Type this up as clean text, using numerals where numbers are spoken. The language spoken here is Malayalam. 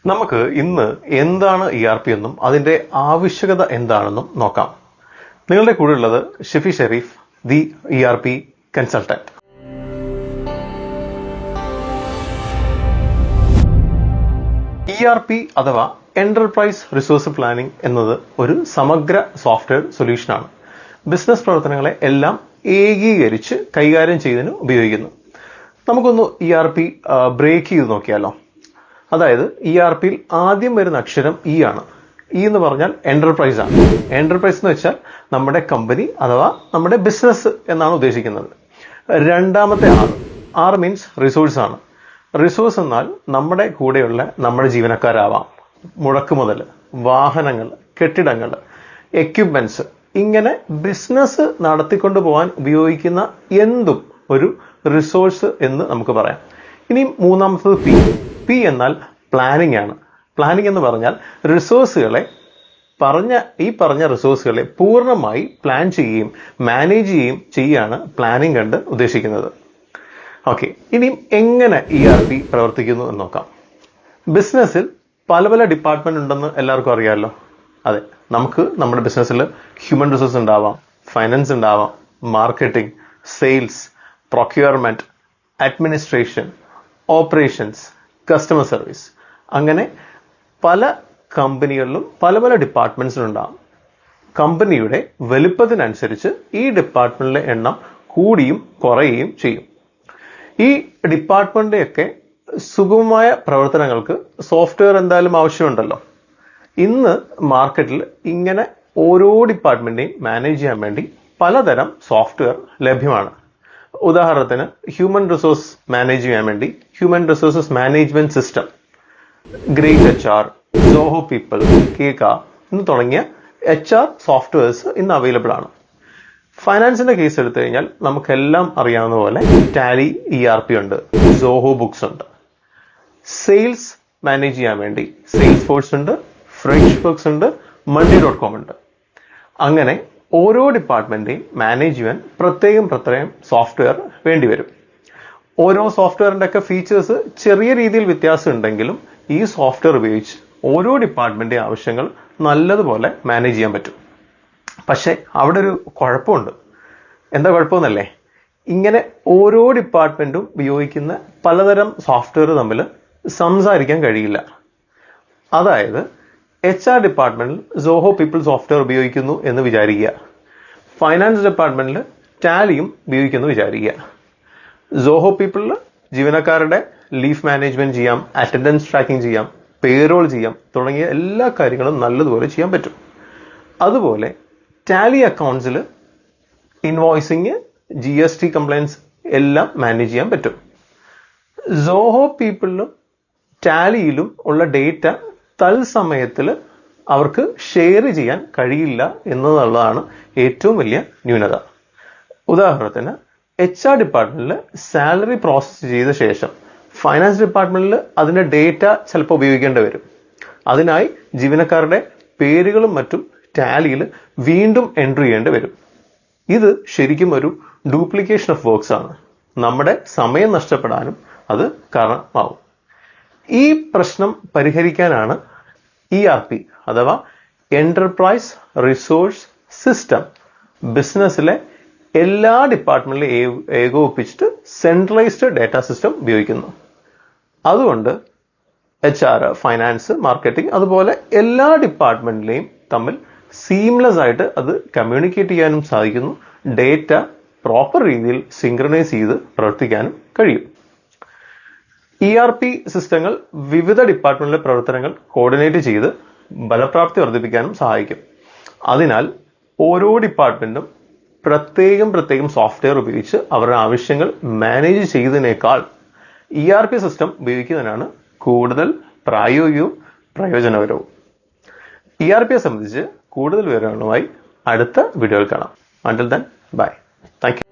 നമുക്ക് ഇന്ന് എന്താണ് ERP എന്നും അതിന്റെ ആവശ്യകത എന്താണെന്നും നോക്കാം. നിങ്ങളുടെ കൂടെ ഉള്ളത് Shifi Sherif, the ERP consultant. ERP അഥവാ എന്റർപ്രൈസ് റിസോഴ്സ് പ്ലാനിംഗ് എന്നത് ഒരു സമഗ്ര സോഫ്റ്റ്വെയർ സൊല്യൂഷനാണ്. ബിസിനസ് പ്രവർത്തനങ്ങളെ എല്ലാം ഏകീകരിച്ച് കൈകാര്യം ചെയ്യുന്നതിന് ഉപയോഗിക്കുന്നു. നമുക്കൊന്ന് ERP ബ്രേക്ക് ചെയ്ത് നോക്കിയാലോ. അതായത് ERPയിൽ ആദ്യം വരുന്ന അക്ഷരം E ആണ്. E എന്ന് പറഞ്ഞാൽ എന്റർപ്രൈസ് ആണ്. എന്റർപ്രൈസ് എന്ന് വെച്ചാൽ നമ്മുടെ കമ്പനി അഥവാ നമ്മുടെ ബിസിനസ് എന്നാണ് ഉദ്ദേശിക്കുന്നത്. രണ്ടാമത്തെ R മീൻസ് റിസോഴ്സ് ആണ്. റിസോഴ്സ് എന്നാൽ നമ്മുടെ കൂടെയുള്ള നമ്മുടെ ജീവനക്കാരാവാം, മുടക്കുമുതൽ, വാഹനങ്ങൾ, കെട്ടിടങ്ങൾ, എക്യുപ്മെന്റ്സ്, ഇങ്ങനെ ബിസിനസ് നടത്തിക്കൊണ്ടു പോകാൻ ഉപയോഗിക്കുന്ന എന്തും ഒരു റിസോഴ്സ് എന്ന് നമുക്ക് പറയാം. ഇനി മൂന്നാമത്തത് P എന്നാൽ പ്ലാനിംഗ് ആണ്. പ്ലാനിംഗ് എന്ന് പറഞ്ഞാൽ റിസോഴ്സുകളെ പറഞ്ഞ റിസോഴ്സുകളെ പൂർണ്ണമായി പ്ലാൻ ചെയ്യുകയും മാനേജ് ചെയ്യുകയും ചെയ്യാണ് പ്ലാനിംഗ് കൊണ്ട് ഉദ്ദേശിക്കുന്നത്. ഓക്കെ, ഇനി എങ്ങനെ ERP പ്രവർത്തിക്കുന്നു എന്ന് നോക്കാം. ബിസിനസ്സിൽ പല പല ഡിപ്പാർട്ട്മെന്റ് ഉണ്ടെന്ന് എല്ലാവർക്കും അറിയാമല്ലോ. അതെ, നമുക്ക് നമ്മുടെ ബിസിനസ്സിൽ ഹ്യൂമൻ റിസോഴ്സ് ഉണ്ടാവാം, ഫൈനാൻസ് ഉണ്ടാവാം, marketing, sales, procurement, administration, operations, customer service, അങ്ങനെ പല കമ്പനികളിലും പല പല ഡിപ്പാർട്ട്മെന്റ്സിലും ഉണ്ടാകും. കമ്പനിയുടെ വലുപ്പത്തിനനുസരിച്ച് ഈ ഡിപ്പാർട്ട്മെന്റിലെ എണ്ണം കൂടിയും കുറയുകയും ചെയ്യും. ഈ ഡിപ്പാർട്ട്മെന്റിന്റെയൊക്കെ സുഗമമായ പ്രവർത്തനങ്ങൾക്ക് സോഫ്റ്റ്വെയർ എന്തായാലും ആവശ്യമുണ്ടല്ലോ. ഇന്ന് മാർക്കറ്റിൽ ഇങ്ങനെ ഓരോ ഡിപ്പാർട്ട്മെന്റിനെയും മാനേജ് ചെയ്യാൻ വേണ്ടി പലതരം സോഫ്റ്റ്വെയർ ലഭ്യമാണ്. ഉദാഹരണത്തിന് ഹ്യൂമൻ റിസോഴ്സ് മാനേജ് ചെയ്യാൻ വേണ്ടി human resources management system, greyt HR, Zoho People, Keka എന്ന് തുടങ്ങിയ HR സോഫ്റ്റ്വെയർസ് ഇന്ന് അവൈലബിൾ ആണ്. ഫൈനാൻസിന്റെ കേസ് എടുത്തു കഴിഞ്ഞാൽ നമുക്കെല്ലാം അറിയാവുന്ന പോലെ ടാലി ERP ഉണ്ട്, സോഹോ ബുക്സ് ഉണ്ട്. സെയിൽസ് മാനേജ് ചെയ്യാൻ വേണ്ടി സെയിൽസ് ഫോഴ്സ് ഉണ്ട്, ഫ്രഷ്വർക്സ് ഉണ്ട്, monday.com ഉണ്ട്. അങ്ങനെ ഓരോ ഡിപ്പാർട്ട്മെന്റിനെയും മാനേജ് ചെയ്യാൻ പ്രത്യേകം സോഫ്റ്റ്വെയർ വേണ്ടിവരും. ഓരോ സോഫ്റ്റ്വെയറിന്റെ ഒക്കെ ഫീച്ചേഴ്സ് ചെറിയ രീതിയിൽ വ്യത്യാസം ഉണ്ടെങ്കിലും ഈ സോഫ്റ്റ്വെയർ ഉപയോഗിച്ച് ഓരോ ഡിപ്പാർട്ട്മെന്റിന്റെ ആവശ്യങ്ങൾ നല്ലതുപോലെ മാനേജ് ചെയ്യാൻ പറ്റും. പക്ഷെ അവിടെ ഒരു കുഴപ്പമുണ്ട്. എന്താ കുഴപ്പമെന്നല്ലേ? ഇങ്ങനെ ഓരോ ഡിപ്പാർട്ട്മെന്റും ഉപയോഗിക്കുന്ന പലതരം സോഫ്റ്റ്വെയർ തമ്മിൽ സംസാരിക്കാൻ കഴിയില്ല. അതായത് HR ഡിപ്പാർട്ട്മെന്റിൽ സോഹോ പീപ്പിൾ സോഫ്റ്റ്വെയർ ഉപയോഗിക്കുന്നു എന്ന് വിചാരിക്കുക, ഫൈനാൻസ് ഡിപ്പാർട്ട്മെന്റിൽ ടാലിയും ഉപയോഗിക്കുന്നു വിചാരിക്കുക. സോഹോ പീപ്പിളിൽ ജീവനക്കാരുടെ ലീവ് മാനേജ്മെന്റ് ചെയ്യാം, അറ്റൻഡൻസ് ട്രാക്കിംഗ് ചെയ്യാം, പേറോൾ ചെയ്യാം, തുടങ്ങിയ എല്ലാ കാര്യങ്ങളും നല്ലതുപോലെ ചെയ്യാൻ പറ്റും. അതുപോലെ ടാലി അക്കൗണ്ട്സിൽ ഇൻവോയ്സിങ്, GST കംപ്ലയൻസ് എല്ലാം മാനേജ് ചെയ്യാൻ പറ്റും. സോഹോ പീപ്പിളിലും ടാലിയിലും ഉള്ള ഡേറ്റ തത്സമയത്തിൽ അവർക്ക് ഷെയർ ചെയ്യാൻ കഴിയില്ല എന്നുള്ളതാണ് ഏറ്റവും വലിയ ന്യൂനത. ഉദാഹരണത്തിന് HR ഡിപ്പാർട്ട്മെന്റിൽ സാലറി പ്രോസസ് ചെയ്ത ശേഷം ഫൈനാൻസ് ഡിപ്പാർട്ട്മെന്റിൽ അതിന്റെ ഡേറ്റ ചിലപ്പോൾ ഉപയോഗിക്കേണ്ടി വരും. അതിനായി ജീവനക്കാരുടെ പേരുകളും മറ്റും ടാലിയിൽ വീണ്ടും എൻട്രി ചെയ്യേണ്ടി വരും. ഇത് ശരിക്കും ഒരു ഡ്യൂപ്ലിക്കേഷൻ ഓഫ് വർക്ക്സ് ആണ്. നമ്മുടെ സമയം നഷ്ടപ്പെടാനും അത് കാരണമാവും. ഈ പ്രശ്നം പരിഹരിക്കാനാണ് ERP അഥവാ എന്റർപ്രൈസ് റിസോഴ്സ് സിസ്റ്റം ബിസിനസ്സിലെ എല്ലാ ഡിപ്പാർട്ട്മെന്റിലും ഏകോപിപ്പിച്ചിട്ട് സെൻട്രലൈസ്ഡ് ഡാറ്റ സിസ്റ്റം ഉപയോഗിക്കുന്നു. അതുകൊണ്ട് HR, ഫൈനാൻസ്, മാർക്കറ്റിംഗ്, അതുപോലെ എല്ലാ ഡിപ്പാർട്ട്മെന്റിലെയും തമ്മിൽ സീംലെസ് ആയിട്ട് അത് കമ്മ്യൂണിക്കേറ്റ് ചെയ്യാനും സാധിക്കുന്നു. ഡേറ്റ പ്രോപ്പർ രീതിയിൽ സിങ്ക്രണൈസ് ചെയ്ത് പ്രവർത്തിക്കാനും കഴിയും. ERP സിസ്റ്റങ്ങൾ വിവിധ ഡിപ്പാർട്ട്മെന്റിലെ പ്രവർത്തനങ്ങൾ കോർഡിനേറ്റ് ചെയ്ത് ഫലപ്രാപ്തി വർദ്ധിപ്പിക്കാനും സഹായിക്കും. അതിനാൽ ഓരോ ഡിപ്പാർട്ട്മെന്റും പ്രത്യേകം സോഫ്റ്റ്വെയർ ഉപയോഗിച്ച് അവരുടെ ആവശ്യങ്ങൾ മാനേജ് ചെയ്തതിനേക്കാൾ ERP സിസ്റ്റം ഉപയോഗിക്കുന്നതിനാണ് കൂടുതൽ പ്രായോഗികവും പ്രയോജനകരവും. ERP സംബന്ധിച്ച് കൂടുതൽ വിവരങ്ങളുമായി അടുത്ത വീഡിയോയിൽ കാണാം. Until then, bye. Thank you.